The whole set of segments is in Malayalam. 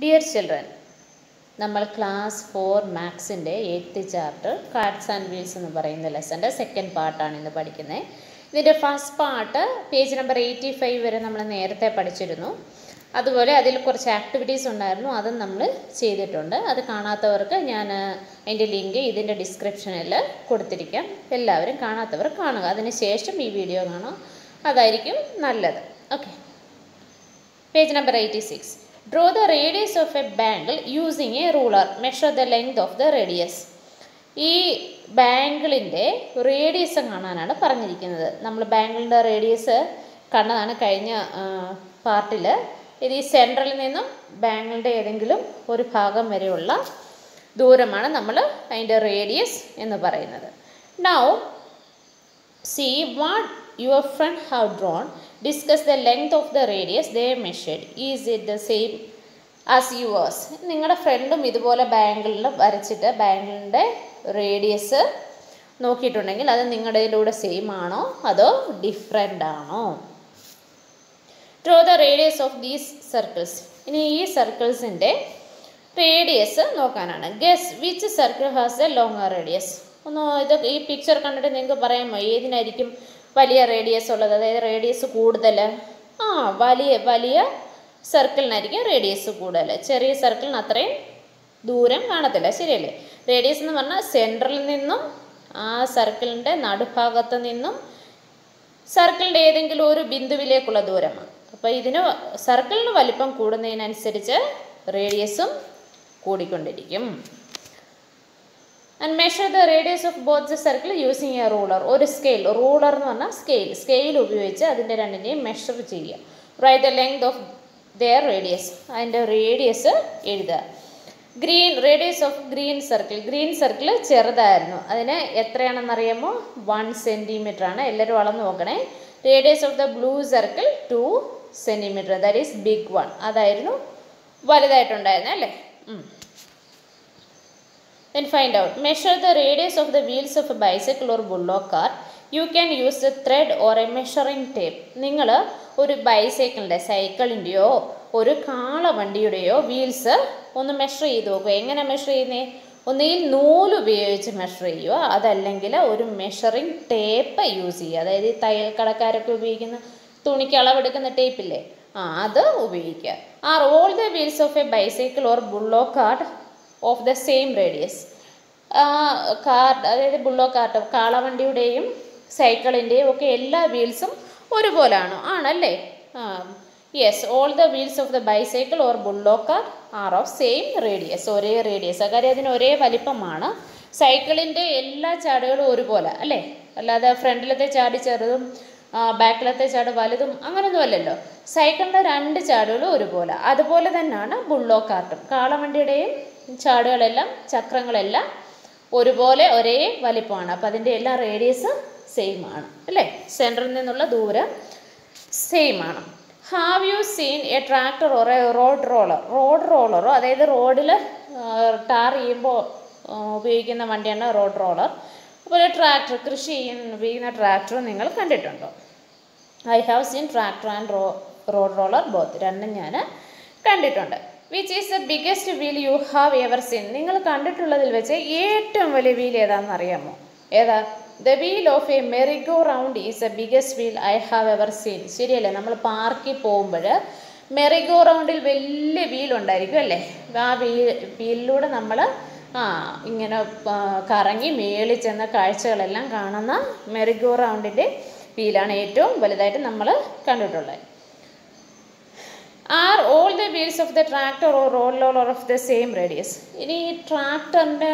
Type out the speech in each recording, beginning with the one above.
Dear children, നമ്മൾ class 4 മാത്സിൻ്റെ 8th chapter cards and wheels എന്ന് പറയുന്ന ലെസൻ്റെ സെക്കൻഡ് പാർട്ടാണ് ഇന്ന് പഠിക്കുന്നത്. ഇതിൻ്റെ ഫസ്റ്റ് പാർട്ട് പേജ് നമ്പർ 85 വരെ നമ്മൾ നേരത്തെ പഠിച്ചിരുന്നു. അതുപോലെ അതിൽ കുറച്ച് ആക്ടിവിറ്റീസ് ഉണ്ടായിരുന്നു, അതും നമ്മൾ ചെയ്തിട്ടുണ്ട്. അത് കാണാത്തവർക്ക് ഞാൻ അതിൻ്റെ ലിങ്ക് ഇതിൻ്റെ ഡിസ്ക്രിപ്ഷനിൽ കൊടുത്തിരിക്കാം. എല്ലാവരും കാണാത്തവർ കാണുക, അതിന് ശേഷം ഈ വീഡിയോ കാണാം, അതായിരിക്കും നല്ലത്. Okay, page number 86. Draw the radius of a bangle using a ruler. Measure the length of the radius. ഈ ബാങ്കിളിൻ്റെ റേഡിയസ് കാണാനാണ് പറഞ്ഞിരിക്കുന്നത്. നമ്മൾ ബാങ്കിളിൻ്റെ റേഡിയസ് കണ്ടതാണ് കഴിഞ്ഞ പാർട്ടിൽ. ഇത് ഈ സെൻട്രലിൽ നിന്നും ബാങ്കിളിൻ്റെ ഏതെങ്കിലും ഒരു ഭാഗം വരെയുള്ള ദൂരമാണ് നമ്മൾ അതിൻ്റെ റേഡിയസ് എന്ന് പറയുന്നത്. Now see what your friend have drawn. Discuss the length of the radius they measured. Is it the same as yours? നിങ്ങളുടെ ഫ്രണ്ടും ഇതുപോലെ ബാങ്കിളിൽ വരച്ചിട്ട് ബാങ്കിളിൻ്റെ റേഡിയസ് നോക്കിയിട്ടുണ്ടെങ്കിൽ അത് നിങ്ങളുടെയിലൂടെ സെയിം ആണോ അതോ ഡിഫറെൻ്റ് ആണോ? Draw the radius of these circles. ഇനി ഈ സർക്കിൾസിൻ്റെ റേഡിയസ് നോക്കാനാണ്. Guess which circle has a longer radius. ഒന്ന് ഇത് ഈ പിക്ചർ കണ്ടിട്ട് നിങ്ങൾക്ക് പറയാമോ ഏതിനായിരിക്കും വലിയ റേഡിയസ് ഉള്ളത്, അതായത് റേഡിയസ് കൂടുതൽ? വലിയ സർക്കിളിനായിരിക്കും റേഡിയസ് കൂടുതൽ, ചെറിയ സർക്കിളിന് അത്രയും ദൂരം കാണത്തില്ല, ശരിയല്ലേ? റേഡിയസ് എന്ന് പറഞ്ഞാൽ സെൻട്രലിൽ നിന്നും ആ സർക്കിളിൻ്റെ നടുഭാഗത്ത് നിന്നും സർക്കിളിൻ്റെ ഏതെങ്കിലും ഒരു ബിന്ദുവിലേക്കുള്ള ദൂരമാണ്. അപ്പോൾ ഇതിന് സർക്കിളിന് വലിപ്പം കൂടുന്നതിനനുസരിച്ച് റേഡിയസും കൂടിക്കൊണ്ടിരിക്കും. And measure the radius of both the circle using a ruler. ഒരു സ്കെയിൽ, റൂളർ എന്ന് പറഞ്ഞാൽ സ്കെയിൽ ഉപയോഗിച്ച് അതിൻ്റെ രണ്ടിനെയും മെഷർ ചെയ്യുക. Write the length of their radius. അതിൻ്റെ റേഡിയസ് എഴുതുക. റേഡിയസ് ഓഫ് ഗ്രീൻ സർക്കിൾ ചെറുതായിരുന്നു, അതിന് എത്രയാണെന്നറിയാമോ? 1 centimeter ആണ്. എല്ലാവരും അളന്ന് നോക്കണേ. Radius of the blue circle 2 centimeter, that is big one. അതായിരുന്നു വലുതായിട്ടുണ്ടായിരുന്നത്, അല്ലേ? Then find out. Measure the radius of the wheels of a bicycle or bullock cart. You can use a thread or a measuring tape. നിങ്ങൾ ഒരു ബൈസൈക്കിളിൻ്റെ, സൈക്കിളിൻ്റെയോ ഒരു കാളവണ്ടിയുടെയോ വീൽസ് ഒന്ന് മെഷർ ചെയ്ത് നോക്കുക. എങ്ങനെ മെഷർ ചെയ്യുന്നേ? ഒന്നുകിൽ നൂല് ഉപയോഗിച്ച് മെഷർ ചെയ്യുക, അതല്ലെങ്കിൽ ഒരു മെഷറിങ് ടേപ്പ് യൂസ് ചെയ്യുക. അതായത് ഈ തയ്യൽ കടക്കാരൊക്കെ ഉപയോഗിക്കുന്ന തുണിക്ക് അളവെടുക്കുന്ന ടേപ്പില്ലേ, അത് ഉപയോഗിക്കുക. Are all the wheels of a bicycle or bullock cart of the same radius? അതായത് ബുള്ളോ കാർട്ട്, കാളവണ്ടിയുടെയും സൈക്കിളിൻ്റെയും ഒക്കെ എല്ലാ വീൽസും ഒരുപോലെയാണോ? ആണല്ലേ? Yes, all the wheels of the bicycle or bullock cart are of same radius. ഒരേ റേഡിയസ്, കാര്യം അതിന് ഒരേ വലിപ്പമാണ്. സൈക്കിളിൻ്റെ എല്ലാ ചാടുകളും ഒരുപോലെ അല്ലേ, അല്ലാതെ ഫ്രണ്ടിലത്തെ ചാടി ചെറുതും ബാക്കിലത്തെ ചാട് വലുതും അങ്ങനൊന്നും അല്ലല്ലോ. സൈക്കിളിൻ്റെ 2 ചാടുകളും ഒരുപോലെ. അതുപോലെ തന്നെയാണ് ബുള്ളോ കാർട്ടും. കാളവണ്ടിയുടെയും ചാടുകളെല്ലാം, ചക്രങ്ങളെല്ലാം ഒരുപോലെ ഒരേ വലിപ്പമാണ്. അപ്പോൾ അതിൻ്റെ എല്ലാ റേഡിയസ് സെയിം ആണ്, അല്ലേ? സെൻറ്ററിൽ നിന്നുള്ള ദൂരം സെയിം ആണ്. Have you seen a tractor or a road റോളറോ, അതായത് റോഡിൽ ടാർ ചെയ്യുമ്പോൾ ഉപയോഗിക്കുന്ന വണ്ടിയാണ് റോഡ് റോളർ. അപ്പോൾ ട്രാക്ടർ, കൃഷി ഉപയോഗിക്കുന്ന ട്രാക്ടർ നിങ്ങൾ കണ്ടിട്ടുണ്ടോ? I have seen tractor and road roller both, രണ്ടും ഞാൻ കണ്ടിട്ടുണ്ട്. Which is the biggest wheel you have ever seen? നിങ്ങൾ കണ്ടിട്ടുള്ളതിൽ വെച്ച് ഏറ്റവും വലിയ വീൽ ഏതാണെന്ന് അറിയാമോ? ഏതാ? The wheel of A merry-go round is the biggest wheel I have ever seen. ശരിയല്ലേ? നമ്മൾ പാർക്കിൽ പോകുമ്പോൾ മെറിഗോ റൗണ്ടിൽ വലിയ വീലുണ്ടായിരിക്കും, അല്ലേ? ആ വീലിലൂടെ നമ്മൾ ഇങ്ങനെ കറങ്ങി മേളിൽ ചെന്ന കാഴ്ചകളെല്ലാം കാണുന്ന മെറിഗോ റൗണ്ടിൻ്റെ വീലാണ് ഏറ്റവും വലുതായിട്ട് നമ്മൾ കണ്ടിട്ടുള്ളത്. Are all the wheels of the tractor or road roller of the same radius? ഇനി ഈ ട്രാക്ടറിൻ്റെ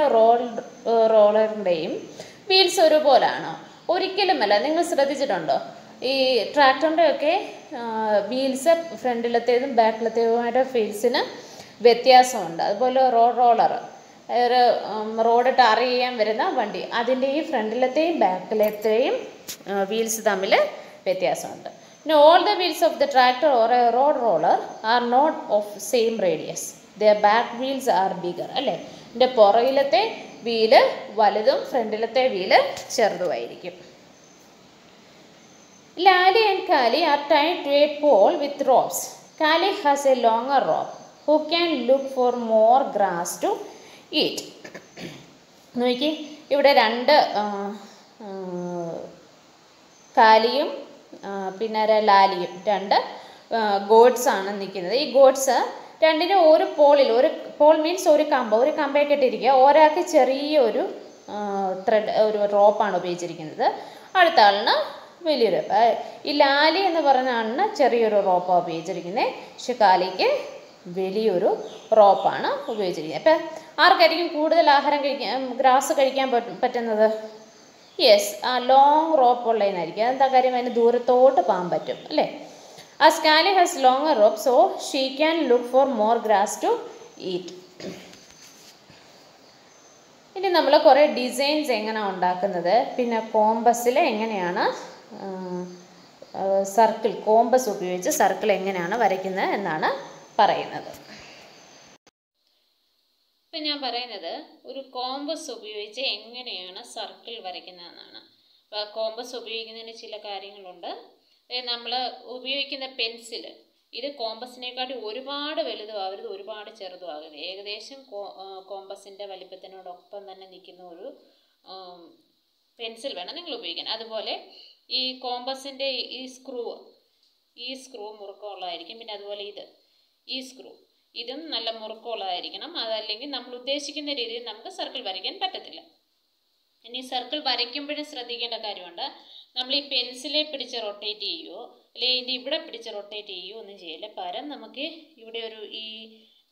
റോളറിൻ്റെയും വീൽസ് ഒരുപോലാണോ? ഒരിക്കലുമല്ല. നിങ്ങൾ ശ്രദ്ധിച്ചിട്ടുണ്ടോ? ഈ ട്രാക്ടറിൻ്റെ ഒക്കെ വീൽസ് ഫ്രണ്ടിലത്തേതും ബാക്കിലത്തേതുമായിട്ട് വീൽസിന് വ്യത്യാസമുണ്ട്. അതുപോലെ റോഡ് റോളർ, ഒരു റോഡ് ടാർ ചെയ്യാൻ വരുന്ന വണ്ടി, അതിൻ്റെ ഈ ഫ്രണ്ടിലത്തെയും ബാക്കിലത്തെയും വീൽസ് തമ്മിൽ വ്യത്യാസമുണ്ട്. All the wheels of the tractor or a road roller are not of same radius. Their back wheels are bigger, അല്ലേ? ഇതിൻ്റെ പുറകിലത്തെ വീല് വലുതും ഫ്രണ്ടിലത്തെ wheel ചെറുതുമായിരിക്കും. Lali and Kali are tied to a pole with ropes. Kali has a longer rope. who can look for more grass to eat. നോക്കി ഇവിടെ രണ്ട് കാലിയും പിന്നെ ലാലിയും രണ്ട് ഗോഡ്സ് ആണ് നിൽക്കുന്നത്. ഈ ഗോഡ്സ് രണ്ടിനും ഒരു പോൾ മീൻസ് ഒരു കമ്പയെ കെട്ടിയിരിക്കുക. ഒരാൾക്ക് ചെറിയൊരു ത്രെഡ് ഒരു റോപ്പാണ് ഉപയോഗിച്ചിരിക്കുന്നത്, അടുത്ത ആളിന് വലിയൊരു. ഈ ലാലി എന്ന് പറയുന്ന ആളിന് ചെറിയൊരു റോപ്പാണ് ഉപയോഗിച്ചിരിക്കുന്നത്, പക്ഷെ കാലിക്ക് വലിയൊരു റോപ്പാണ് ഉപയോഗിച്ചിരിക്കുന്നത്. അപ്പം ആർക്കായിരിക്കും കൂടുതൽ ആഹാരം ഗ്രാസ് കഴിക്കാൻ പറ്റുന്നത്? യെസ്, ആ ലോങ് റോപ്പ് ഉള്ളതിനായിരിക്കും. അതെന്താ കാര്യം? അതിന് ദൂരത്തോട്ട് പോകാൻ പറ്റും അല്ലേ? As Kali has longer rope, so she can look for more grass to eat. ഇനി നമ്മൾ കുറേ ഡിസൈൻസ് എങ്ങനെയാണ് ഉണ്ടാക്കുന്നത്, പിന്നെ കോമ്പസിൽ എങ്ങനെയാണ് കോമ്പസ് ഉപയോഗിച്ച് സർക്കിൾ എങ്ങനെയാണ് വരയ്ക്കുന്നത് എന്നാണ് പറയുന്നത്. ഇപ്പം ഞാൻ പറയുന്നത് ഒരു കോമ്പസ് ഉപയോഗിച്ച് എങ്ങനെയാണ് സർക്കിൾ വരയ്ക്കുന്നതെന്നാണ്. അപ്പോൾ കോമ്പസ് ഉപയോഗിക്കുന്നതിന് ചില കാര്യങ്ങളുണ്ട്. നമ്മൾ ഉപയോഗിക്കുന്ന പെൻസിൽ ഇത് കോമ്പസിനെക്കാട്ടി ഒരുപാട് വലുതുമാകരുത്, ഒരുപാട് ചെറുതുമാകരുത്. ഏകദേശം കോമ്പസിൻ്റെ വലിപ്പത്തിനോടൊപ്പം തന്നെ നിൽക്കുന്ന ഒരു പെൻസിൽ വേണം നിങ്ങൾ ഉപയോഗിക്കാൻ. അതുപോലെ ഈ കോമ്പസിൻ്റെ ഈ സ്ക്രൂ മുറുക്കമുള്ളതായിരിക്കും. പിന്നെ അതുപോലെ ഈ സ്ക്രൂ ഇതും നല്ല മുറുക്കമുള്ളതായിരിക്കണം. അതല്ലെങ്കിൽ നമ്മൾ ഉദ്ദേശിക്കുന്ന രീതിയിൽ നമുക്ക് സർക്കിൾ വരയ്ക്കാൻ പറ്റത്തില്ല. ഇനി സർക്കിൾ വരയ്ക്കുമ്പോഴും ശ്രദ്ധിക്കേണ്ട കാര്യമുണ്ട്. നമ്മൾ ഈ പെൻസിലെ പിടിച്ച് റൊട്ടേറ്റ് ചെയ്യുകയോ അല്ലെങ്കിൽ ഇതിൻ്റെ ഇവിടെ പിടിച്ച് റൊട്ടേറ്റ് ചെയ്യുകയോ ഒന്നും ചെയ്യില്ല. പകരം നമുക്ക് ഇവിടെ ഈ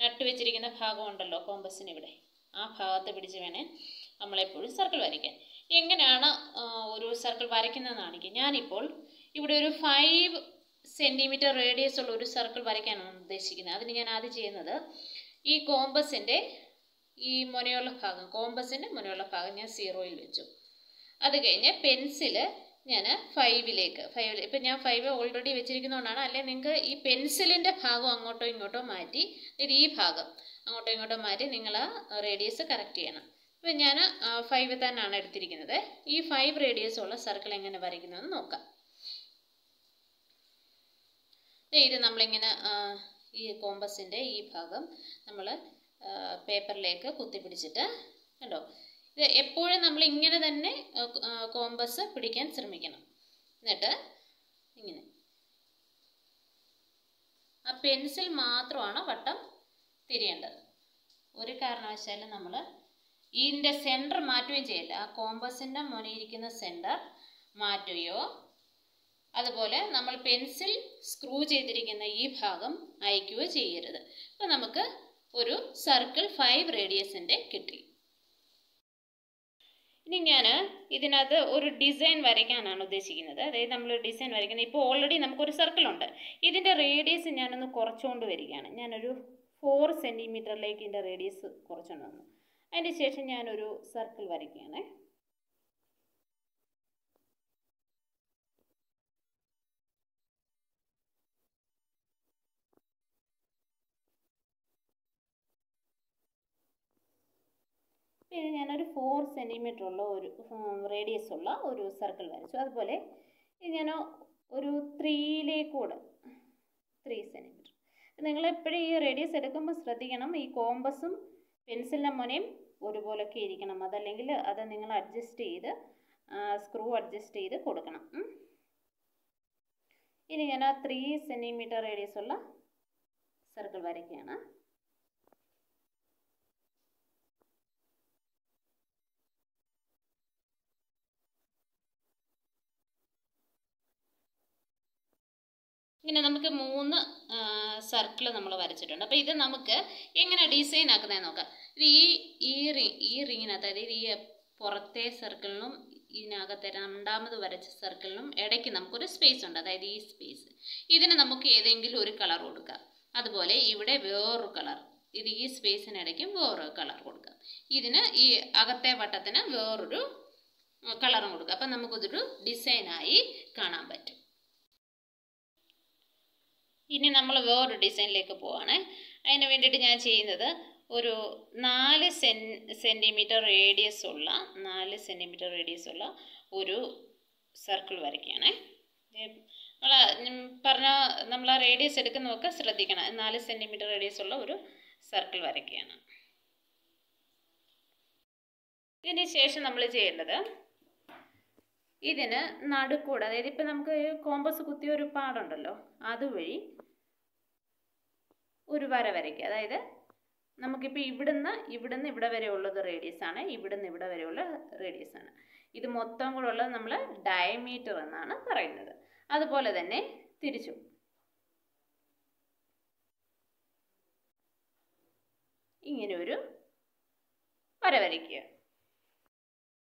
നട്ട് വെച്ചിരിക്കുന്ന ഭാഗം ഉണ്ടല്ലോ കോമ്പസിന് ഇവിടെ, ആ ഭാഗത്ത് പിടിച്ച് വേണേ നമ്മളെപ്പോഴും സർക്കിൾ വരയ്ക്കാൻ. എങ്ങനെയാണ് ഒരു സർക്കിൾ വരയ്ക്കുന്നതെന്ന് കാണിക്കുക. ഞാനിപ്പോൾ ഇവിടെ ഒരു 5 സെൻറ്റിമീറ്റർ റേഡിയസ് ഉള്ള ഒരു സർക്കിൾ വരയ്ക്കാനാണ് ഉദ്ദേശിക്കുന്നത്. അതിന് ഞാൻ ആദ്യം ചെയ്യുന്നത് ഈ കോമ്പസിൻ്റെ ഈ മുനയുള്ള ഭാഗം, കോമ്പസിൻ്റെ മുനയുള്ള ഭാഗം ഞാൻ 0-ൽ വെച്ചു. അത് കഴിഞ്ഞ് പെൻസിൽ ഞാൻ 5-ലേക്ക് ഇപ്പം ഞാൻ 5 ഓൾറെഡി വെച്ചിരിക്കുന്നതുകൊണ്ടാണ്. അല്ലെങ്കിൽ നിങ്ങൾക്ക് ഈ പെൻസിലിൻ്റെ ഭാഗം അങ്ങോട്ടോ ഇങ്ങോട്ടോ മാറ്റി, ഈ ഭാഗം അങ്ങോട്ടോ ഇങ്ങോട്ടോ മാറ്റി നിങ്ങൾ ആ റേഡിയസ് കറക്റ്റ് ചെയ്യണം. ഇപ്പം ഞാൻ 5 തന്നെയാണ് എടുത്തിരിക്കുന്നത്. ഈ 5 റേഡിയസ് ഉള്ള സർക്കിൾ എങ്ങനെ വരയ്ക്കുന്നതെന്ന് നോക്കാം. ഇത് നമ്മളിങ്ങനെ ഈ കോമ്പസിൻ്റെ ഈ ഭാഗം നമ്മൾ പേപ്പറിലേക്ക് കുത്തിപ്പിടിച്ചിട്ട് കണ്ടോ, ഇത് എപ്പോഴും നമ്മൾ ഇങ്ങനെ തന്നെ കോമ്പസ് പിടിക്കാൻ ശ്രമിക്കണം. എന്നിട്ട് ഇങ്ങനെ ആ പെൻസിൽ മാത്രമാണ് വട്ടം തിരിയേണ്ടത്. ഒരു കാരണവശാലും നമ്മൾ ഇതിൻ്റെ സെൻറ്റർ മാറ്റുകയും ചെയ്യില്ല. ആ കോമ്പസിൻ്റെ മുനയിരിക്കുന്ന സെൻറ്റർ മാറ്റുകയോ അതുപോലെ നമ്മൾ പെൻസിൽ സ്ക്രൂ ചെയ്തിരിക്കുന്ന ഈ ഭാഗം അയക്കുകയോ ചെയ്യരുത്. അപ്പോൾ നമുക്ക് ഒരു സർക്കിൾ 5 റേഡിയസിൻ്റെ കിട്ടി. ഇനി ഞാൻ ഇതിനകത്ത് ഒരു ഡിസൈൻ വരയ്ക്കാനാണ് ഉദ്ദേശിക്കുന്നത്. അതായത് നമ്മൾ ഡിസൈൻ വരയ്ക്കുന്നത്, ഇപ്പോൾ ഓൾറെഡി നമുക്കൊരു സർക്കിളുണ്ട്. ഇതിൻ്റെ റേഡിയസ് ഞാനൊന്ന് കുറച്ചുകൊണ്ട് വരികയാണ്. ഞാനൊരു 4 സെൻറ്റിമീറ്ററിലേക്ക് ഇതിൻ്റെ റേഡിയസ് കുറച്ചുകൊണ്ട് വന്നു. അതിന് ശേഷം ഞാനൊരു സർക്കിൾ വരയ്ക്കുകയാണ്. ഇത് ഞാനൊരു 4 സെൻറ്റിമീറ്റർ ഉള്ള ഒരു റേഡിയസ് ഉള്ള ഒരു സർക്കിൾ വരച്ചു. അതുപോലെ ഇത് ഞാൻ ഒരു 3 സെൻറ്റിമീറ്റർ. നിങ്ങളെപ്പോഴും ഈ റേഡിയസ് എടുക്കുമ്പോൾ ശ്രദ്ധിക്കണം, ഈ കോമ്പസും പെൻസിലിൻ്റെ മുനയും ഒരുപോലൊക്കെ ഇരിക്കണം. അതല്ലെങ്കിൽ അത് നിങ്ങൾ സ്ക്രൂ അഡ്ജസ്റ്റ് ചെയ്ത് കൊടുക്കണം. ഇനി ഞാൻ ആ 3 സെൻറ്റിമീറ്റർ റേഡിയസ് ഉള്ള സർക്കിൾ വരയ്ക്കുകയാണ്. ഇങ്ങനെ നമുക്ക് 3 സർക്കിൾ നമ്മൾ വരച്ചിട്ടുണ്ട്. അപ്പോൾ ഇത് നമുക്ക് എങ്ങനെ ഡിസൈൻ ആക്കുന്നതെന്ന് നോക്കാം. ഇത് ഈ റിങ്ങിനകത്ത്, അതായത് ഈ പുറത്തെ സർക്കിളിനും ഇതിനകത്തെ രണ്ടാമത് വരച്ച സർക്കിളിനും ഇടയ്ക്ക് നമുക്കൊരു സ്പേസ് ഉണ്ട്. അതായത് ഈ സ്പേസ്, ഇതിന് നമുക്ക് ഏതെങ്കിലും ഒരു കളർ കൊടുക്കാം. അതുപോലെ ഇവിടെ വേറൊരു കളർ, ഇത് ഈ സ്പേസിനിടയ്ക്കും വേറൊരു കളർ കൊടുക്കാം. ഇതിന് ഈ അകത്തെ വട്ടത്തിന് വേറൊരു കളറും കൊടുക്കാം. അപ്പം നമുക്കിതൊരു ഡിസൈനായി കാണാൻ പറ്റും. ഇനി നമ്മൾ വേറൊരു ഡിസൈനിലേക്ക് പോവാണ്. അതിന് വേണ്ടിയിട്ട് ഞാൻ ചെയ്യുന്നത് ഒരു 4 സെൻറ്റിമീറ്റർ റേഡിയസ് ഉള്ള ഒരു സർക്കിൾ വരയ്ക്കുകയാണ്. നമ്മൾ ആ റേഡിയസ് എടുക്കുന്നതൊക്കെ ശ്രദ്ധിക്കണം. 4 സെൻറ്റിമീറ്റർ റേഡിയസ് ഉള്ള ഒരു സർക്കിൾ വരയ്ക്കുകയാണ്. ഇതിന് ശേഷം നമ്മൾ ചെയ്യേണ്ടത് ഇതിന് നടുക്കൂടെ, അതായത് ഇപ്പം നമുക്ക് കോമ്പസ് കുത്തിയ ഒരു പാടുണ്ടല്ലോ, അതുവഴി ഒരു വര വരയ്ക്കുക. അതായത് നമുക്കിപ്പോൾ ഇവിടുന്ന് ഇവിടെ വരെ ഉള്ളത് റേഡിയസ് ആണ്, ഇവിടുന്ന് ഇവിടെ വരെയുള്ള റേഡിയസ് ആണ്. ഇത് മൊത്തം കൂടെ ഉള്ളത് നമ്മൾ ഡയമീറ്റർ എന്നാണ് പറയുന്നത്. അതുപോലെ തന്നെ തിരിച്ചു ഇങ്ങനെ ഒരു വര വരയ്ക്കുക.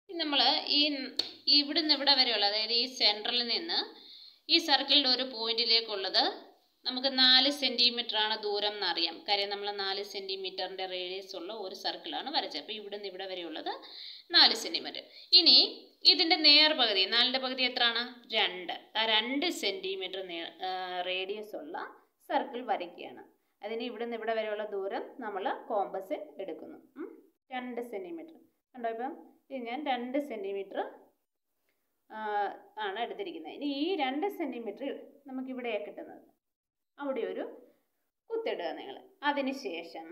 നമ്മൾ ഇവിടുന്ന് ഇവിടെ വരെയുള്ള, അതായത് ഈ സെൻട്രലിൽ നിന്ന് ഈ സർക്കിളിൻ്റെ ഒരു പോയിന്റിലേക്കുള്ളത് നമുക്ക് 4 സെൻറ്റിമീറ്റർ ആണ് ദൂരം എന്നറിയാം. കാര്യം നമ്മൾ 4 സെൻറ്റിമീറ്ററിൻ്റെ റേഡിയസ് ഉള്ള ഒരു സർക്കിളാണ് വരച്ചത്. അപ്പോൾ ഇവിടുന്ന് ഇവിടെ വരെയുള്ളത് 4 സെൻറ്റിമീറ്റർ. ഇനി ഇതിൻ്റെ നേർപകുതി, 4ൻ്റെ പകുതി എത്രയാണ്? 2. ആ 2 സെൻറ്റിമീറ്റർ റേഡിയസ് ഉള്ള സർക്കിൾ വരയ്ക്കുകയാണ്. അതിന് ഇവിടുന്ന് ഇവിടെ വരെയുള്ള ദൂരം നമ്മൾ കോമ്പസിൽ എടുക്കുന്നു. 2 സെൻറ്റിമീറ്റർ കണ്ടോ? ഇപ്പം ഇത് ഞാൻ 2 സെൻറ്റിമീറ്റർ ആണ് എടുത്തിരിക്കുന്നത്. ഇനി ഈ 2 സെൻറ്റിമീറ്റർ നമുക്കിവിടെയാണ് കിട്ടുന്നത്. അവിടെ ഒരു കുത്തിടുക നിങ്ങൾ. അതിനുശേഷം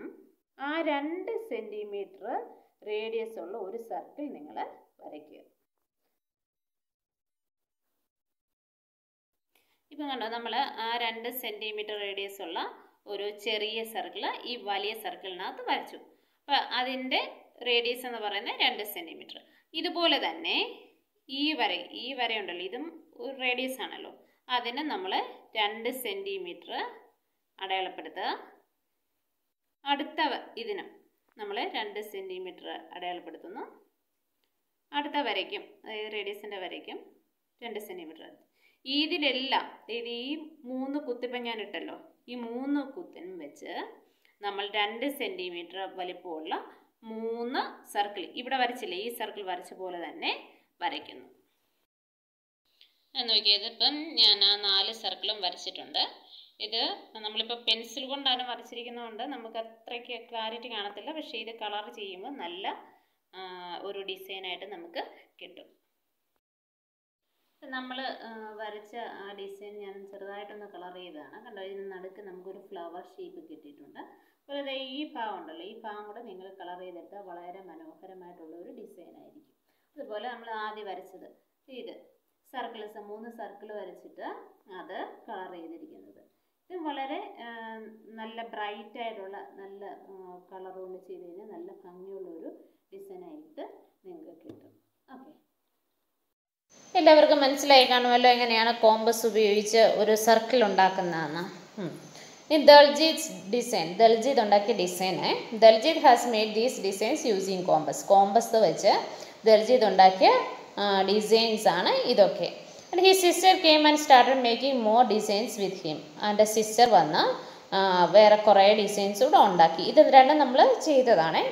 ആ 2 സെൻറ്റിമീറ്റർ റേഡിയസ് ഉള്ള ഒരു സർക്കിൾ നിങ്ങൾ വരയ്ക്കുക. ഇപ്പം കണ്ടോ, നമ്മൾ ആ 2 സെൻറ്റിമീറ്റർ റേഡിയസ് ഉള്ള ഒരു ചെറിയ സർക്കിൾ ഈ വലിയ സർക്കിളിനകത്ത് വരച്ചു. അപ്പം അതിൻ്റെ റേഡിയസ് എന്ന് പറയുന്നത് 2 സെൻറ്റിമീറ്റർ. ഇതുപോലെ തന്നെ ഈ വര ഉണ്ടല്ലോ, ഇതും ഒരു റേഡിയസ് ആണല്ലോ, അതിന് നമ്മൾ 2 സെൻറ്റിമീറ്റർ അടയാളപ്പെടുത്തുക. അടുത്ത ഇതിനും നമ്മൾ 2 സെൻറ്റിമീറ്റർ അടയാളപ്പെടുത്തുന്നു. അടുത്ത വരയ്ക്കും, അതായത് റേഡിയസിൻ്റെ വരയ്ക്കും 2 സെൻറ്റിമീറ്റർ. ഇതിലെല്ലാം ഇത് ഈ 3 കുത്തിപ്പം ഞാൻ ഇട്ടല്ലോ, ഈ 3 കുത്തിനും വെച്ച് നമ്മൾ 2 സെൻറ്റിമീറ്റർ വലിപ്പമുള്ള 3 സർക്കിൾ ഇവിടെ വരച്ചില്ലേ, ഈ സർക്കിൾ വരച്ച പോലെ തന്നെ വരയ്ക്കുന്നു. നോക്കിയത് ഇപ്പം ഞാൻ ആ 4 സർക്കിളും വരച്ചിട്ടുണ്ട്. ഇത് നമ്മളിപ്പോൾ പെൻസിൽ കൊണ്ടാണ് വരച്ചിരിക്കുന്നതുകൊണ്ട് നമുക്ക് അത്രയ്ക്ക് ക്ലാരിറ്റി കാണത്തില്ല. പക്ഷേ ഇത് കളർ ചെയ്യുമ്പോൾ നല്ല ഒരു ഡിസൈനായിട്ട് നമുക്ക് കിട്ടും. നമ്മൾ വരച്ച ആ ഡിസൈൻ ഞാൻ ചെറുതായിട്ടൊന്ന് കളർ ചെയ്തതാണ്. കണ്ടോ, ഇതിന് നടുക്ക് നമുക്കൊരു ഫ്ലവർ ഷേപ്പ് കിട്ടിയിട്ടുണ്ട്. അതുപോലെ ഈ ഭാഗം ഉണ്ടല്ലോ, ഈ ഭാഗം കൂടെ നിങ്ങൾ കളർ ചെയ്തെടുത്താൽ വളരെ മനോഹരമായിട്ടുള്ള ഒരു ഡിസൈൻ ആയിരിക്കും. അതുപോലെ നമ്മൾ ആദ്യം വരച്ചത് ഇത് സർക്കിൾസ് 3 സർക്കിൾ വരച്ചിട്ട് അത് കളർ ചെയ്തിരിക്കുന്നത്. ഇത് വളരെ നല്ല ബ്രൈറ്റ് ആയിട്ടുള്ള നല്ല കളർ കൊണ്ട് ചെയ്ത് കഴിഞ്ഞാൽ നല്ല ഭംഗിയുള്ള ഒരു ഡിസൈനായിട്ട് നിങ്ങൾക്ക് കിട്ടും. ഓക്കെ, എല്ലാവർക്കും മനസ്സിലായി കാണുമല്ലോ എങ്ങനെയാണ് കോമ്പസ് ഉപയോഗിച്ച് ഒരു സർക്കിൾ ഉണ്ടാക്കുന്നതെന്ന്. ഇനി ദൽജീത് ഡിസൈൻ, ദൽജീത് ഉണ്ടാക്കിയ ഡിസൈന്. Daljeet has made these designs using compass. Compass വെച്ച് ദൽജീത് ഉണ്ടാക്കിയ ഡിസൈൻസ് ആണ് ഇതൊക്കെ. And his sister came and started making more designs with him. എൻ്റെ സിസ്റ്റർ വന്ന് വേറെ കുറേ ഡിസൈൻസ് കൂടെ ഉണ്ടാക്കി. ഇത് രണ്ടും നമ്മൾ ചെയ്തതാണ്.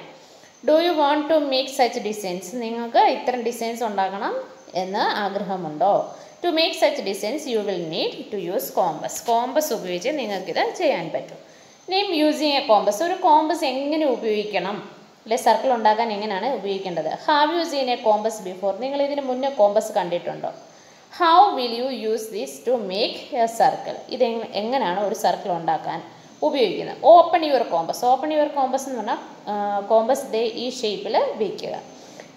Do you want to make such designs? നിങ്ങൾക്ക് ഇത്തരം ഡിസൈൻസ് ഉണ്ടാക്കണം എന്ന് ആഗ്രഹമുണ്ടോ? To make such designs you will need to use compass. Compass ഉപയോഗിച്ച് നിങ്ങൾക്കിത് ചെയ്യാൻ പറ്റും. Name using a compass. ഒരു കോമ്പസ് എങ്ങനെ ഉപയോഗിക്കണം, അല്ലെ സർക്കിൾ ഉണ്ടാക്കാൻ എങ്ങനെയാണ് ഉപയോഗിക്കേണ്ടത്? Have you seen a compass before? നിങ്ങൾ ഇതിന് മുന്നേ കോമ്പസ് കണ്ടിട്ടുണ്ടോ? How will you use this to make a circle? ഇത് എങ്ങനെയാണ് ഒരു സർക്കിൾ ഉണ്ടാക്കാൻ ഉപയോഗിക്കുന്നത്? Open your compass. Open your compass എന്ന് പറഞ്ഞാൽ കോമ്പസ് ദേ ഈ ഷേപ്പിൽ വയ്ക്കുക.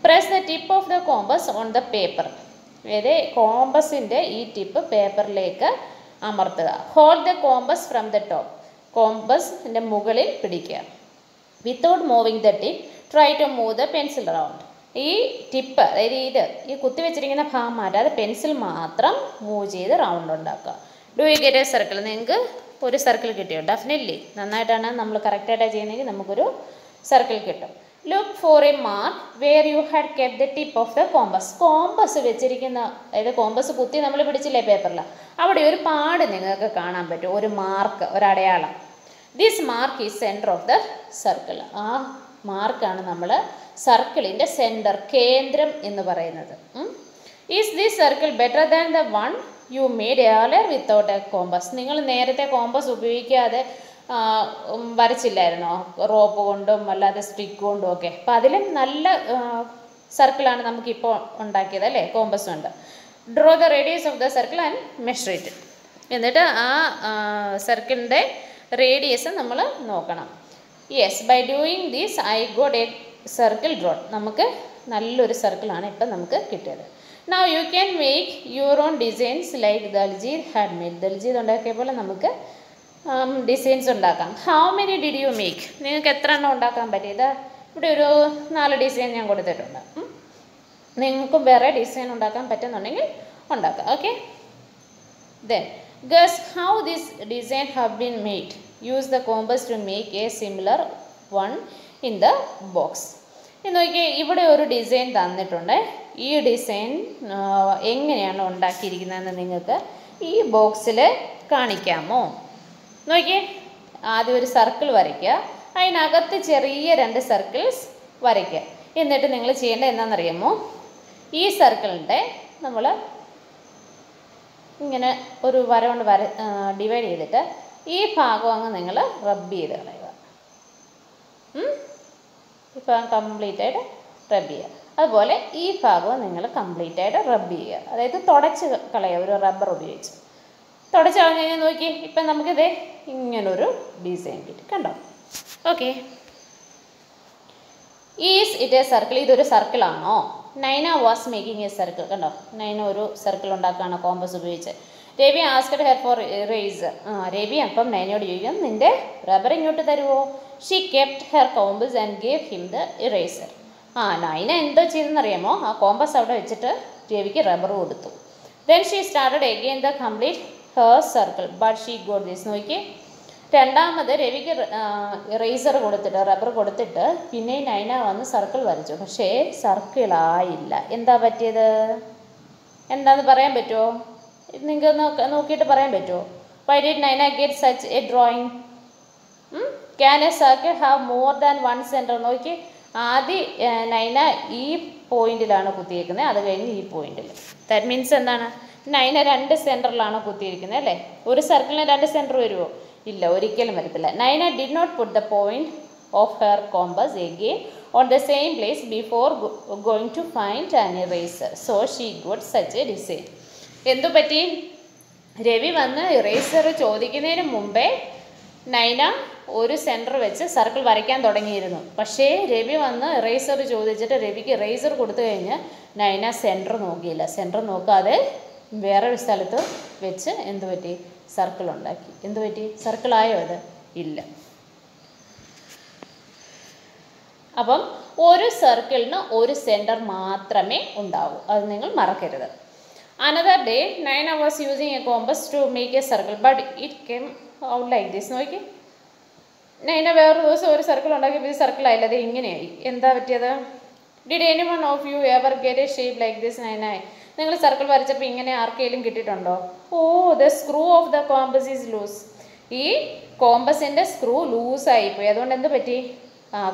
Press the tip of the compass on the paper. അതായത് കോമ്പസിൻ്റെ ഈ ടിപ്പ് പേപ്പറിലേക്ക് അമർത്തുക. Hold the compass from the top. കോമ്പസിൻ്റെ മുകളിൽ പിടിക്കുക. Without moving the tip try to move the pencil round. ഈ ടിപ്പ്, അതായത് ഈ കുത്തി വെച്ചിരിക്കുന്ന ഭാഗം മാറ്റാതെ പെൻസിൽ മാത്രം മൂവ് ചെയ്ത് റൗണ്ട് ഉണ്ടാക്കുക. Do you get A circle? നിങ്ങൾക്ക് ഒരു സർക്കിൾ കിട്ടിയോ? ഡെഫിനറ്റ്ലി. നന്നായിട്ടാണ് നമ്മൾ കറക്റ്റായിട്ടാണ് ചെയ്യുന്നതെങ്കിൽ നമുക്കൊരു സർക്കിൾ കിട്ടും. Look for a mark where you had kept the tip of the compass. Compass വെച്ചിരിക്കുന്ന, അതായത് കോമ്പസ് കുത്തി നമ്മൾ പിടിച്ചില്ലേ പേപ്പറിൽ, അവിടെ ഒരു പാട് നിങ്ങൾക്ക് കാണാൻ പറ്റും, ഒരു മാർക്ക്, ഒരടയാളം. This mark is centre of the circle. ആ മാർക്കാണ് നമ്മൾ സർക്കിളിൻ്റെ സെൻറ്റർ, കേന്ദ്രം എന്ന് പറയുന്നത്. Is this circle better than the one you made earlier without a compass? നിങ്ങൾ നേരത്തെ കോമ്പസ് ഉപയോഗിക്കാതെ വരച്ചില്ലായിരുന്നോ, റോപ്പ് കൊണ്ടും അല്ലാതെ സ്റ്റിക്ക് കൊണ്ടും ഒക്കെ? അപ്പം അതിലും നല്ല സർക്കിളാണ് നമുക്കിപ്പോൾ ഉണ്ടാക്കിയത് അല്ലേ, കോമ്പസ് കൊണ്ട്. Draw the radius of the circle and measure it. എന്നിട്ട് ആ സർക്കിളിൻ്റെ റേഡിയസ് നമ്മൾ നോക്കണം. Yes, by doing this I got a circle drawn. നമുക്ക് നല്ലൊരു സർക്കിളാണ് ഇപ്പം നമുക്ക് കിട്ടിയത്. Now you can make your own designs like Daljeet had made. Daljeet ഉണ്ടാക്കിയ പോലെ നമുക്ക് ഡിസൈൻസ് ഉണ്ടാക്കാം. How many did you make? നിങ്ങൾക്ക് എത്ര എണ്ണം ഉണ്ടാക്കാൻ പറ്റിയത്? ഇവിടെ ഒരു 4 ഡിസൈൻ ഞാൻ കൊടുത്തിട്ടുണ്ട്. നിങ്ങൾക്കും വേറെ ഡിസൈൻ ഉണ്ടാക്കാൻ പറ്റുന്നുണ്ടെങ്കിൽ ഉണ്ടാക്കാം. Okay, then guess how this design have been made. Use the compass to make a similar one in the box. നോക്കിയേ, ഇവിടെ ഒരു ഡിസൈൻ തന്നിട്ടുണ്ട്. ഈ ഡിസൈൻ എങ്ങനെയാണ് ഉണ്ടാക്കിയിരിക്കുന്നതെന്ന് നിങ്ങൾക്ക് ഈ ബോക്സിൽ കാണിക്കാമോ? നോക്കിയേ, ആദ്യം ഒരു സർക്കിൾ വരയ്ക്കുക, അതിനകത്ത് ചെറിയ 2 സർക്കിൾസ് വരയ്ക്കുക. എന്നിട്ട് നിങ്ങൾ ചെയ്യേണ്ടത് എന്താണെന്നറിയാമോ? ഈ സർക്കിളിൻ്റെ നമ്മൾ ഇങ്ങനെ ഒരു വര കൊണ്ട് ഡിവൈഡ് ചെയ്തിട്ട് ഈ ഭാഗം അങ്ങ് നിങ്ങൾ റബ്ബ് ചെയ്ത് കളയുക. ഇപ്പം കംപ്ലീറ്റ് ആയിട്ട് റബ്ബ് ചെയ്യുക. അതുപോലെ ഈ ഭാഗവും നിങ്ങൾ കംപ്ലീറ്റ് ആയിട്ട് റബ്ബ് ചെയ്യുക, അതായത് തുടച്ച് കളയുക ഒരു റബ്ബർ ഉപയോഗിച്ച്. തുടച്ച് കളഞ്ഞ് കഴിഞ്ഞാൽ നോക്കി, ഇപ്പം നമുക്കിത് ഇങ്ങനൊരു ഡിസൈൻ കിട്ടി, കണ്ടോ? Okay, is it a circle? ഇതൊരു സർക്കിളാണോ? Naina was making a circle. കണ്ടോ, നൈന ഒരു സർക്കിൾ ഉണ്ടാക്കുകയാണ് കോമ്പസ് ഉപയോഗിച്ച്. Ravi asked her for eraser. Ravi അപ്പം നൈനയോട് ചോദിക്കും, നിൻ്റെ റബ്ബർ ഇങ്ങോട്ട് തരുമോ? She kept her compass and gave him the eraser. Naina എന്തോ ചെയ്തെന്നറിയാമോ? ആ കോമ്പസ് അവിടെ വെച്ചിട്ട് രവിക്ക് റബ്ബർ കൊടുത്തു. Then she started again the complete her circle but she got this. നോക്കി, രണ്ടാമത് രവിക്ക് ഇറേസർ കൊടുത്തിട്ട് റബ്ബർ കൊടുത്തിട്ട് പിന്നെ നൈന വന്ന് സർക്കിൾ വരച്ചു. പക്ഷേ സർക്കിളായില്ല. എന്താ പറ്റിയത്? എന്താന്ന് പറയാൻ പറ്റുമോ? നിങ്ങൾക്ക് നോക്കിയിട്ട് പറയാൻ പറ്റുമോ? Why did Naina get such A drawing? Can A circle have more than 1 centre? നോക്കി, ആദ്യം നൈന ഈ പോയിന്റിലാണ് കുത്തിയിരിക്കുന്നത്, അത് കഴിഞ്ഞ് ഈ പോയിന്റിൽ. ദാറ്റ് മീൻസ് എന്താണ്? നൈന 2 സെൻറ്ററിലാണ് കുത്തിയിരിക്കുന്നത് അല്ലേ? ഒരു സർക്കിളിന് 2 സെൻറ്റർ വരുമോ? ഇല്ല, ഒരിക്കലും വരത്തില്ല. Naina did not put the point of her compass again on the same place before going to find an eraser. So she got such a design. എന്തു പറ്റി? രവി വന്ന് ഇറേസർ ചോദിക്കുന്നതിന് മുമ്പേ നൈന ഒരു സെൻറ്റർ വെച്ച് സർക്കിൾ വരയ്ക്കാൻ തുടങ്ങിയിരുന്നു. പക്ഷേ രവി വന്ന് ഇറേസർ ചോദിച്ചിട്ട് രവിക്ക് ഇറേസർ കൊടുത്തു കഴിഞ്ഞ് നൈന സെൻറ്റർ നോക്കിയില്ല. സെൻറ്റർ നോക്കാതെ വേറൊരു സ്ഥലത്ത് വെച്ച് എന്തു പറ്റി? സർക്കിൾ ഉണ്ടാക്കി. എന്തു പറ്റി? സർക്കിളായോ അത്? ഇല്ല. അപ്പം ഒരു സർക്കിളിന് ഒരു സെൻറ്റർ മാത്രമേ ഉണ്ടാവൂ, അത് നിങ്ങൾ മറക്കരുത്. Another day Naina was using a compass to make a circle but it came out like this. നോക്കി, നൈന വേറൊരു ദിവസം ഒരു സർക്കിൾ ഉണ്ടാക്കിയപ്പോൾ ഇത് സർക്കിളായില്ല, അത് ഇങ്ങനെയായി. എന്താ പറ്റിയത്? Did any one of you ever get a shape like this Naina? നിങ്ങൾ സർക്കിൾ വരച്ചപ്പോൾ ഇങ്ങനെ ആർക്കെങ്കിലും കിട്ടിയിട്ടുണ്ടോ? Oh, the screw of the compass is loose. ഈ കോമ്പസിൻ്റെ സ്ക്രൂ ലൂസായിപ്പോയി. അതുകൊണ്ട് എന്ത് പറ്റി?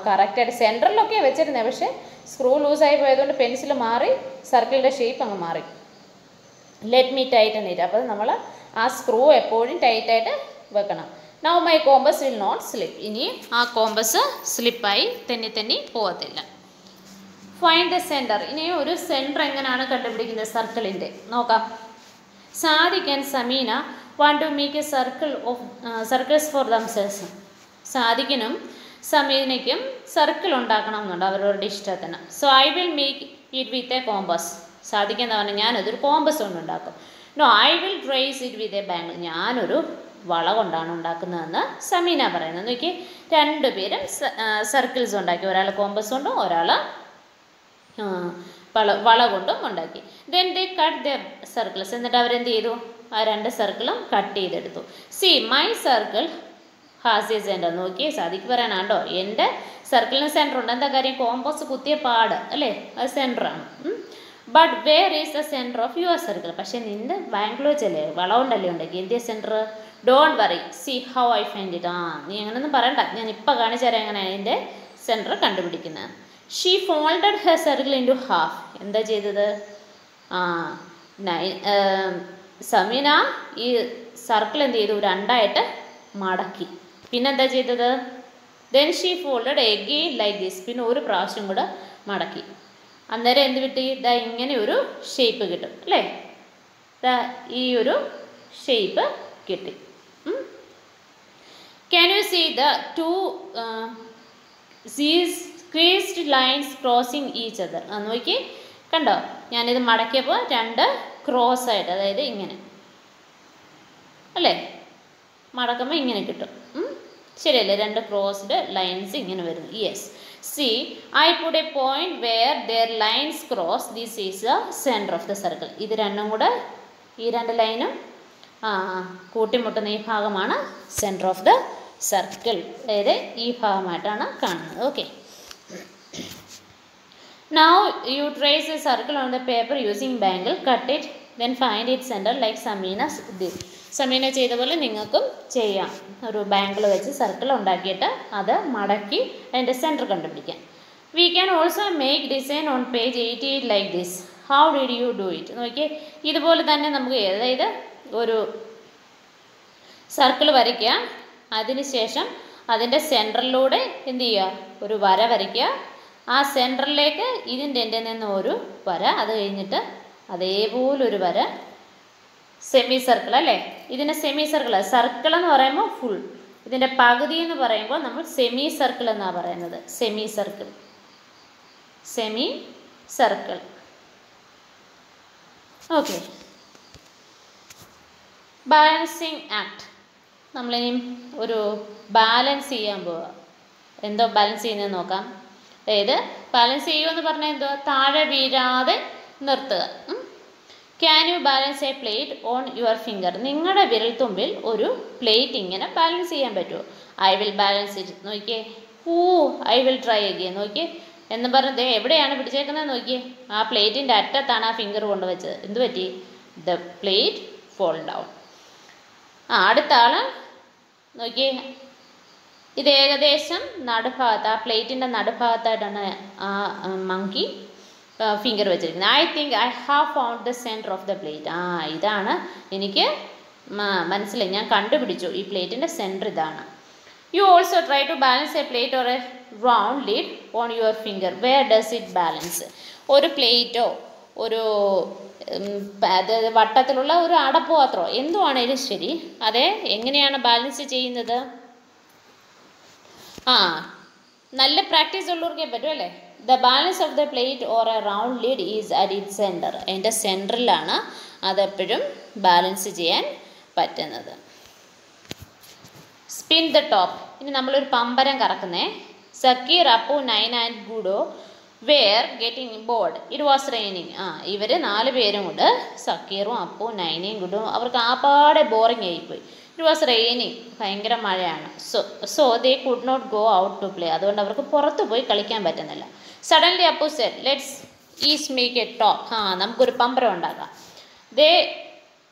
കറക്റ്റായിട്ട് സെൻറ്ററിലൊക്കെ വെച്ചിരുന്നത്, പക്ഷേ സ്ക്രൂ ലൂസായി പോയതുകൊണ്ട് പെൻസിൽ മാറി സർക്കിളിൻ്റെ ഷേപ്പ് അങ്ങ് മാറി. Let me tighten it. അപ്പോൾ നമ്മൾ ആ സ്ക്രൂ എപ്പോഴും ടൈറ്റായിട്ട് വെക്കണം. Now my compass will not slip. ഇനി ആ കോമ്പസ് സ്ലിപ്പായി തെന്നി പോകത്തില്ല. Find the centre. ഇനി ഒരു സെൻറ്റർ എങ്ങനെയാണ് കണ്ടുപിടിക്കുന്നത് സർക്കിളിൻ്റെ? നോക്കാം. Sadiq and Sameena want to make a circles for themselves. സാദിഖിനും സമീനയ്ക്കും സർക്കിൾ ഉണ്ടാക്കണം എന്നുണ്ട് അവരവരുടെ ഇഷ്ടത്തിന്. So I will make it with a compass. Sadiq എന്താ പറഞ്ഞാൽ, ഞാനതൊരു കോമ്പസ് കൊണ്ട് ഉണ്ടാക്കും. No, I will trace it with A bangle. ഞാനൊരു വള കൊണ്ടാണ് ഉണ്ടാക്കുന്നതെന്ന് സമീന പറയുന്നത്. നോക്കി, 2 പേരും സർക്കിൾസ് ഉണ്ടാക്കി. ഒരാൾ കോമ്പസ് കൊണ്ടും ഒരാൾ വള കൊണ്ടും ഉണ്ടാക്കി. Then they cut the circles. എന്നിട്ട് അവരെന്ത് ചെയ്തു? ആ 2 സർക്കിളും കട്ട് ചെയ്തെടുത്തു. C my circle has A centre. നോക്കി, സാദിക്ക് പറയാനാണ്ടോ, എൻ്റെ സർക്കിളിന് സെൻറ്റർ ഉണ്ട്. എന്താ കാര്യം? കോമ്പസ് കുത്തിയ പാട് അല്ലേ, അത് സെൻറ്ററാണ്. But where is the centre of your circle? പക്ഷേ നിൻ്റെ ബാംഗ്ലൂർ വെച്ചല്ലേ, വള കൊണ്ടല്ലേ ഉണ്ടാക്കി. എന്തിയ centre? Don't worry, see how I find it. നീ അങ്ങനെയൊന്നും പറയണ്ട, ഞാൻ ഇപ്പം കാണിച്ചു തരാം എങ്ങനെയാണ് അതിൻ്റെ സെൻറ്റർ കണ്ടുപിടിക്കുന്നത്. She folded her circle into half. എന്താ ചെയ്തത്? സമീന ഈ സർക്കിൾ എന്ത് ചെയ്തു? 2ആയിട്ട് മടക്കി. പിന്നെന്താ ചെയ്തത്? Then she folded again like this. പിന്നെ ഒരു പ്രാവശ്യം കൂടെ മടക്കി. അന്നേരം എന്ത് കിട്ടി? ഇതാ ഇങ്ങനെ ഒരു ഷേപ്പ് കിട്ടും അല്ലേ? ഈ ഒരു ഷേപ്പ് കിട്ടി. Can you see the two these creased lines crossing each other? നോക്കി കണ്ടോ, ഞാനിത് മടക്കിയപ്പോൾ രണ്ട് ക്രോസ് ആയിട്ട്, അതായത് ഇങ്ങനെ അല്ലേ, മടക്കുമ്പോൾ ഇങ്ങനെ കിട്ടും. ശരിയല്ലേ, രണ്ട് ക്രോസ്ഡ് ലൈൻസ് ഇങ്ങനെ വരുന്നു. Yes, see I put a point where their lines cross, this is the centre of the circle. ഇത് രണ്ടും കൂടെ, ഈ രണ്ട് ലൈനും കൂട്ടിമുട്ടുന്ന ഈ ഭാഗമാണ് സെൻറ്റർ ഓഫ് ദ സർക്കിൾ, അതായത് ഈ ഭാഗമായിട്ടാണ് കാണുന്നത്. Okay, now you trace a circle on the paper using bangle, cut it, then find its center like Samina did. Sameena ചെയ്ത പോലെ നിങ്ങൾക്കും ചെയ്യാം. ഒരു ബാങ്കിൾ വെച്ച് സർക്കിൾ ഉണ്ടാക്കിയിട്ട് അത് മടക്കി അതിൻ്റെ സെൻറ്റർ കണ്ടുപിടിക്കാം. We can also make design on page 88 like this. How did you do it? നോക്കിയേ, ഇതുപോലെ തന്നെ നമുക്ക്, അതായത് ഒരു സർക്കിൾ വരയ്ക്കുക, അതിനുശേഷം അതിൻ്റെ സെൻറ്ററിലൂടെ എന്ത് ചെയ്യുക, ഒരു വര വരയ്ക്കുക. ആ സെൻറ്ററിലേക്ക് ഇതിൻ്റെ എൻ്റെ നിന്ന് ഒരു വര, അത് കഴിഞ്ഞിട്ട് അതേപോലൊരു വര, സെമി സർക്കിൾ അല്ലേ, ഇതിനെ സെമി സർക്കിൾ. സർക്കിൾ എന്ന് പറയുമ്പോൾ ഫുൾ, ഇതിൻ്റെ പകുതി എന്ന് പറയുമ്പോൾ നമ്മൾ സെമി സർക്കിൾ എന്നാണ് പറയുന്നത്. Semi circle, semi circle. Okay, balancing act. നമ്മളിനി ഒരു ബാലൻസ് ചെയ്യാൻ പോവുക. എന്തോ ബാലൻസ് ചെയ്യുന്നതെന്ന് നോക്കാം. അതായത് ബാലൻസ് ചെയ്യുമെന്ന് പറഞ്ഞാൽ എന്തോ, താഴെ വീഴാതെ നിർത്തുക. Can you balance a plate on your finger? നിങ്ങളുടെ വിരൽത്തുമ്പിൽ ഒരു പ്ലേറ്റ് ഇങ്ങനെ ബാലൻസ് ചെയ്യാൻ പറ്റുമോ? I will balance it. നോക്കിയേ, ഐ വിൽ ട്രൈ അഗെയിൻ. നോക്കിയേ എന്ന് പറഞ്ഞത് എവിടെയാണ് പിടിച്ചേക്കുന്നത് നോക്കിയേ, ആ പ്ലേറ്റിൻ്റെ അറ്റത്താണ് ആ ഫിംഗർ കൊണ്ടുവച്ചത്. എന്ത് പറ്റി? The plate fall down. അടുത്ത ആൾ നോക്കിയേ, ഇത് ഏകദേശം നടുഭാഗത്ത്, ആ പ്ലേറ്റിൻ്റെ നടുഭാഗത്തായിട്ടാണ് ആ മങ്കി ഫിംഗർ വെച്ചിരിക്കുന്നത്. I think I have found the centre of the plate. ഇതാണ് എനിക്ക് മനസ്സിലായി, ഞാൻ കണ്ടുപിടിച്ചു, ഈ പ്ലേറ്റിൻ്റെ സെൻറ്റർ ഇതാണ്. You also try to balance a plate or a round lid on your finger. Where does it balance? ഒരു പ്ലേറ്റോ ഒരു വട്ടത്തിലുള്ള ഒരു അടപ്പാത്രമോ എന്തുവാണേലും ശരി, അതെ എങ്ങനെയാണ് ബാലൻസ് ചെയ്യുന്നത്? നല്ല പ്രാക്ടീസ് ഉള്ളവർക്കേ പറ്റും അല്ലേ. The balance of the plate or a round lid is at it centre. അതിൻ്റെ സെൻറ്ററിലാണ് അതെപ്പോഴും ബാലൻസ് ചെയ്യാൻ പറ്റുന്നത്. Spin the top. ഇനി നമ്മളൊരു പമ്പരം കറക്കുന്നേ. Zakir, Appu, Naina and Guddo were getting bored. It was raining. ഇവർ 4 പേരും കൊണ്ട്, സക്കീറും അപ്പു നൈനയും ഗുഡും, അവർക്ക് ആപ്പാടെ ബോറിങ് ആയിപ്പോയി. ഇറ്റ് വാസ് റെയിനിങ്, ഭയങ്കര മഴയാണ്. So they could not go out to play. അതുകൊണ്ട് അവർക്ക് പുറത്ത് പോയി കളിക്കാൻ പറ്റുന്നില്ല. Suddenly Appu said, let's is make a top. നമുക്കൊരു പമ്പരം ഉണ്ടാക്കാം. They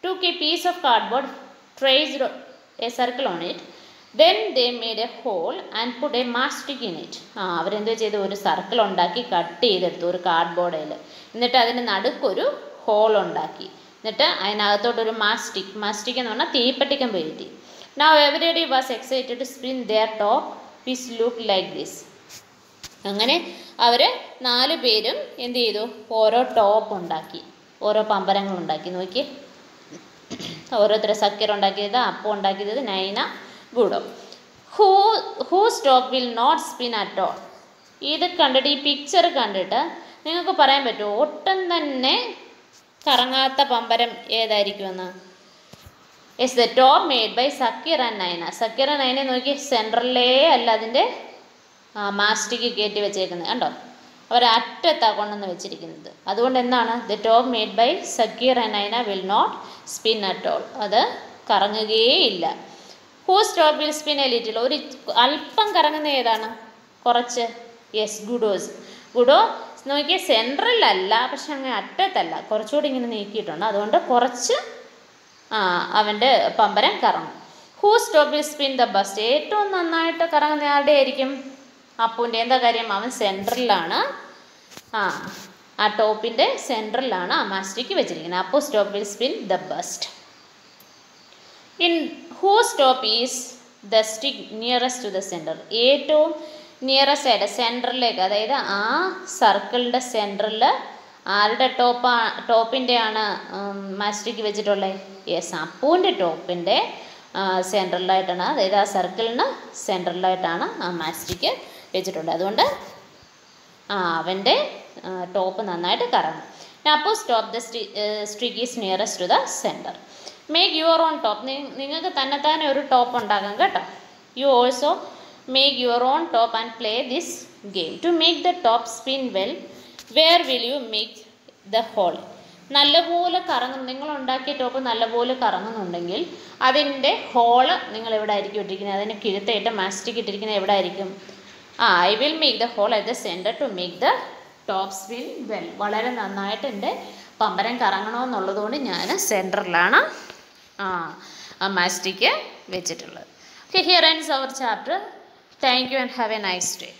took a piece of cardboard, traced a circle on it, then they made a hole and put a matchstick in it. അവരെന്തോ ചെയ്തു, ഒരു സർക്കിൾ ഉണ്ടാക്കി കട്ട് ചെയ്തെടുത്തു ഒരു കാർഡ്ബോർഡിൽ. എന്നിട്ട് അതിന് നടുക്കൊരു ഹോൾ ഉണ്ടാക്കി. എന്നിട്ട് അതിനകത്തോട്ടൊരു മാസ്റ്റിക് എന്ന് പറഞ്ഞാൽ തീപ്പെട്ടിക്കം കയറ്റി. Now everybody was excited to spin their top which look like this. അങ്ങനെ അവർ 4 പേരും എന്ത് ചെയ്തു, ഓരോ ടോപ്പ് ഉണ്ടാക്കി, ഓരോ പമ്പരങ്ങൾ ഉണ്ടാക്കി. നോക്കി, ഓരോരുത്തർ സക്കീർ ഉണ്ടാക്കിയത്, അപ്പു ഉണ്ടാക്കിയത്, Naina, Guddo. Whose top will not spin at all. ഇത് കണ്ടിട്ട്, ഈ പിക്ചർ കണ്ടിട്ട് നിങ്ങൾക്ക് പറയാൻ പറ്റുമോ ഒട്ടും തന്നെ കറങ്ങാത്ത പമ്പരം ഏതായിരിക്കുമെന്ന്? It's the top made by Zakir and Naina. Zakir and Naina നോക്കി, സെൻട്രലിലേ അല്ല അതിൻ്റെ മാസ്റ്റിക്ക് കയറ്റി വെച്ചേക്കുന്നത് കണ്ടോ, അവർ അറ്റത്താണ് കൊണ്ടുവന്ന് വെച്ചിരിക്കുന്നത്. അതുകൊണ്ട് എന്താണ്, the top made by Zakir and Naina will not spin at all. അത് കറങ്ങുകയേയില്ല. Whose top will spin a little. ഒരു അല്പം കറങ്ങുന്ന ഏതാണ്? കുറച്ച്. യെസ്, ഗുഡോ നോക്കിയ സെൻട്രലല്ല, പക്ഷെ അങ്ങനെ അറ്റത്തല്ല, കുറച്ചുകൂടി ഇങ്ങനെ നീക്കിയിട്ടുണ്ട്. അതുകൊണ്ട് കുറച്ച് അവൻ്റെ പമ്പരം കറങ്ങും. Whose top will spin the best. ഏറ്റവും നന്നായിട്ട് കറങ്ങുന്ന ആരുടെ ആയിരിക്കും? അപ്പുവിൻ്റെ. എന്താ കാര്യം? അവൻ സെൻട്രലിലാണ്, ആ ടോപ്പിൻ്റെ സെൻട്രലിലാണ് ആ മാസ്റ്റിക്ക് വെച്ചിരിക്കുന്നത്. Appu top will spin the best. In whose top is the stick nearest to the centre. ഏറ്റവും നിയറസ്റ്റ് ആയിട്ട് സെൻറ്ററിലേക്ക്, അതായത് ആ സർക്കിളിൻ്റെ സെൻറ്ററിൽ ആരുടെ ടോപ്പിൻ്റെയാണ് മാസ്റ്റിക്ക് വെച്ചിട്ടുള്ളത്? യെസ്, അപ്പുവിൻ്റെ ടോപ്പിൻ്റെ സെൻട്രലായിട്ടാണ്, അതായത് ആ സർക്കിളിന് സെൻട്രലായിട്ടാണ് ആ മാസ്റ്റിക്ക് വെച്ചിട്ടുണ്ട്. അതുകൊണ്ട് അവൻ്റെ ടോപ്പ് നന്നായിട്ട് കറങ്ങും. അപ്പോൾ stop the stick is nearest to the centre. Make your own top. നിങ്ങൾക്ക് തന്നെത്താനെ ഒരു ടോപ്പ് ഉണ്ടാക്കാം കേട്ടോ. You also make your own top and play this game. To make the top spin well, where will you make the hole? നല്ലപോലെ കറങ്ങും, നിങ്ങൾ ഉണ്ടാക്കിയ ടോപ്പ് നല്ലപോലെ കറങ്ങുന്നുണ്ടെങ്കിൽ അതിൻ്റെ ഹോള് നിങ്ങൾ എവിടെ ആയിരിക്കും ഇട്ടിരിക്കുന്നത്? അതിന് കിഴുത്തായിട്ട് മാസ്റ്റിക് ഇട്ടിരിക്കുന്നത് എവിടെ ആയിരിക്കും? I will make the hole at the centre to make the top spin well. വളരെ നന്നായിട്ട് എൻ്റെ പമ്പരം കറങ്ങണമെന്നുള്ളതുകൊണ്ട് ഞാൻ സെൻറ്ററിലാണ് മാസ്റ്റിക് വെച്ചിട്ടുള്ളത്. Okay, here ends our chapter. Thank you and have a nice day.